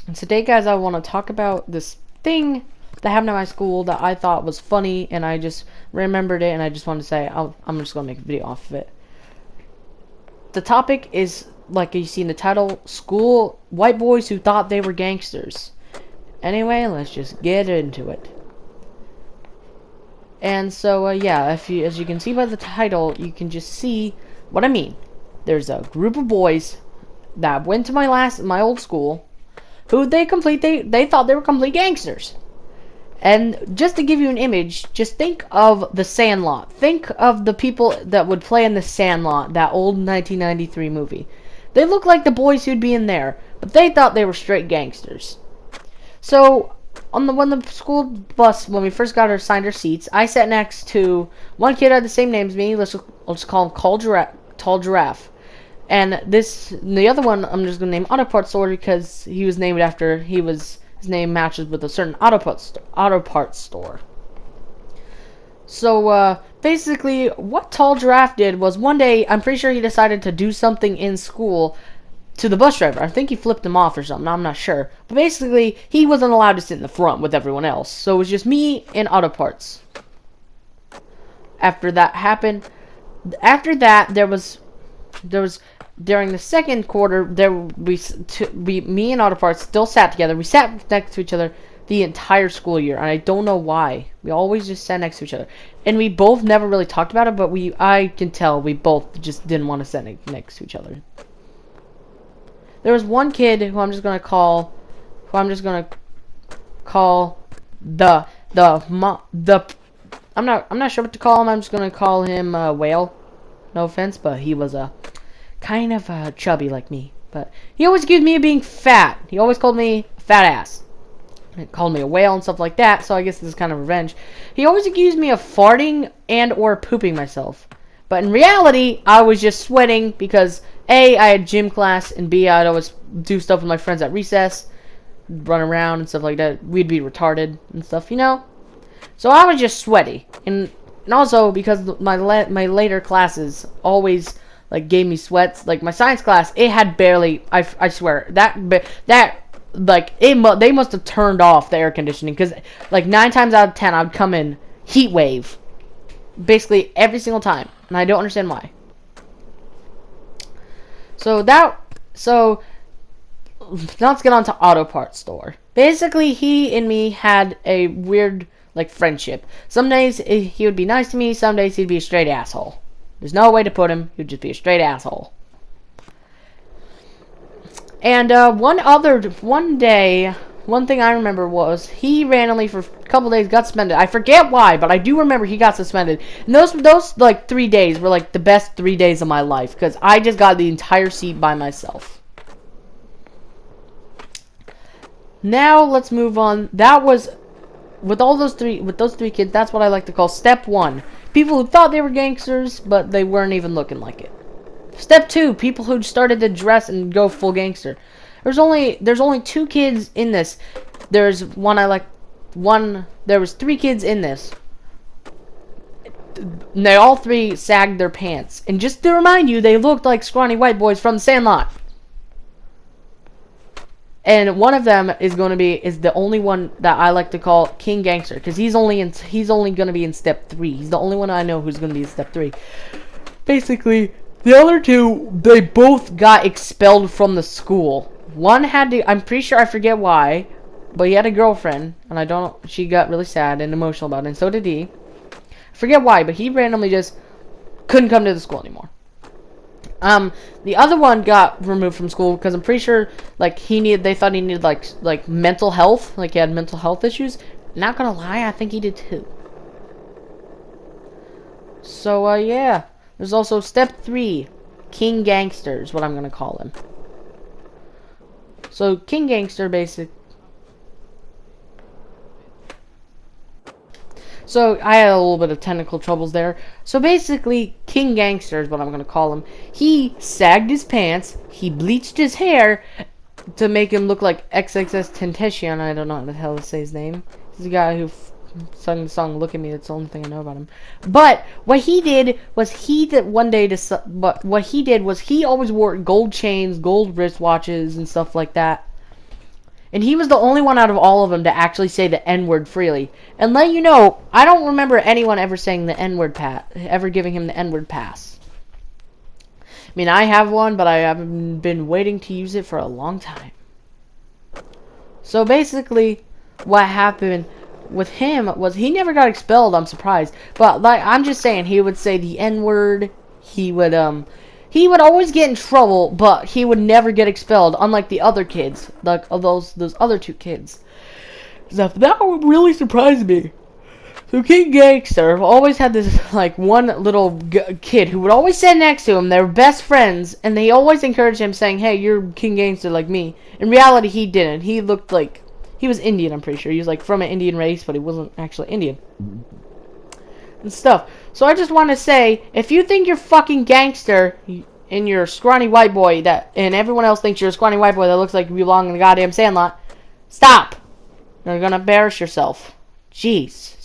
And today, guys, I want to talk about this thing that happened at my school that I thought was funny, and I just remembered it, and I just wanted to say I'm just going to make a video off of it. The topic is, like you see in the title, school white boys who thought they were gangsters. Anyway, let's just get into it. And so, yeah, as you can see by the title, you can just see what I mean. There's a group of boys that went to my old school, who they thought they were complete gangsters. And just to give you an image, just think of the Sandlot. Think of the people that would play in the Sandlot, that old 1993 movie. They look like the boys who'd be in there, but they thought they were straight gangsters. So, when the school bus, when we first got assigned our seats, I sat next to one kid who had the same name as me. Let's call him Tall Giraffe. And the other one, I'm just gonna name Auto Parts Store because he was named after his name matches with a certain auto parts store. So basically, what Tall Giraffe did was one day, I'm pretty sure he decided to do something in school to the bus driver. I think he flipped him off or something. I'm not sure. But basically, he wasn't allowed to sit in the front with everyone else. So it was just me and Auto Parts. After that happened, there was during the second quarter, me and Auto Parts still sat together. We sat next to each other the entire school year, and I don't know why. We always just sat next to each other, and we both never really talked about it. But I can tell we both just didn't want to sit next to each other. There was one kid who I'm just gonna call the I'm not sure what to call him. I'm just gonna call him Whale. No offense, but he was kind of chubby like me. But he always accused me of being fat. He always called me a fat ass. He called me a whale and stuff like that. So I guess this is kind of revenge. He always accused me of farting and or pooping myself. But in reality, I was just sweating because A, I had gym class, and B, I'd always do stuff with my friends at recess, run around and stuff like that. We'd be retarded and stuff, you know? So I was just sweaty. And also because my later classes always gave me sweats. Like my science class, it had barely, I swear, they must have turned off the air conditioning, because 9 times out of 10 I would come in heat wave basically every single time, and I don't understand why. So now let's get on to Auto Parts Store. Basically, he and me had a weird friendship. Some days he would be nice to me, some days he'd be a straight asshole. There's no way to put him. He'd just be a straight asshole. And one day, one thing I remember was he randomly for a couple days got suspended. I forget why, but I do remember he got suspended. And those 3 days were the best 3 days of my life, because I just got the entire seat by myself. Now let's move on. That was with those three kids. That's what I like to call step 1. People who thought they were gangsters, but they weren't even looking like it. Step 2, people who started to dress and go full gangster. There's only 2 kids in this. There was 3 kids in this. And they all 3 sagged their pants. And just to remind you, they looked like scrawny white boys from the Sandlot. And one of them is the only one that I like to call King Gangster, because he's only going to be in step 3. He's the only one I know who's going to be in step 3. Basically, the other 2, they both got expelled from the school. One had to, I'm pretty sure, I forget why, but he had a girlfriend, and she got really sad and emotional about it, and so did he. I forget why, but he randomly just couldn't come to the school anymore. The other one got removed from school because I'm pretty sure they thought he needed mental health, he had mental health issues. Not gonna lie, I think he did too. So yeah, there's also step 3, King Gangster is what I'm gonna call him. So King Gangster So I had a little bit of technical troubles there. So basically, King Gangster is what I'm going to call him. He sagged his pants, he bleached his hair to make him look like XXXTentacion. I don't know how the hell to say his name. He's a guy who sung the song "Look at Me." That's the only thing I know about him. But what he did was he always wore gold chains, gold wristwatches, and stuff like that. And he was the only one out of all of them to actually say the N-word freely. And let you know, I don't remember anyone ever saying the N-word ever giving him the N-word pass. I mean, I have one, but I haven't been waiting to use it for a long time. So basically, what happened with him was he never got expelled, I'm surprised. But like I'm just saying, he would say the N-word, he would always get in trouble, but he would never get expelled, unlike the other kids, like those other two kids. So that would really surprise me. So King Gangster always had this like one little kid who would always sit next to him. They were best friends, and they always encouraged him, saying, "Hey, you're King Gangster like me." In reality, he didn't. He looked like he was Indian. I'm pretty sure he was like from an Indian race, but he wasn't actually Indian and stuff. So I just want to say, if you think you're fucking gangster and you're a scrawny white boy and everyone else thinks you're a scrawny white boy that looks like you belong in the goddamn Sandlot, stop. You're gonna embarrass yourself. Jeez.